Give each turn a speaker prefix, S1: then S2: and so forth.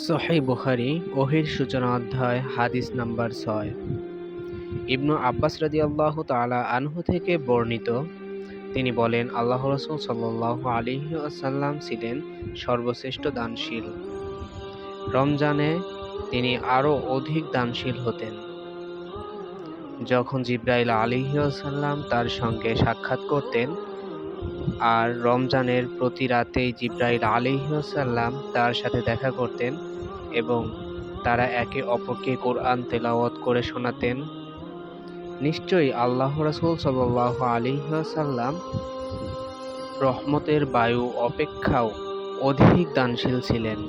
S1: সহিহ বুখারী ওহীর সূচনা অধ্যায় হাদিস নাম্বার ৬। ইবনু আব্বাস রাদিয়াল্লাহু তাআলা আনহু থেকে বর্ণিত, তিনি বলেন, আল্লাহ রাসূল সাল্লাল্লাহু আলাইহি ওয়াসাল্লাম ছিলেন সর্বশ্রেষ্ঠ দানশীল। রমজানে তিনি আরও অধিক দানশীল হতেন। যখন জিবরাইল আলাইহিসসালাম তার সঙ্গে সাক্ষাৎ করতেন, আর রমজানের প্রতি রাতেই জিবরাইল আলাইহিসসালাম তার সাথে দেখা করতেন এবং তারা একে অপরকে কোরআন তেলাওয়াত করে শোনাতেন। নিশ্চয়ই আল্লাহ রাসূল সাল্লাল্লাহু আলাইহি ওয়াসাল্লাম রহমতের বায়ু অপেক্ষাও অধিক দানশীল ছিলেন।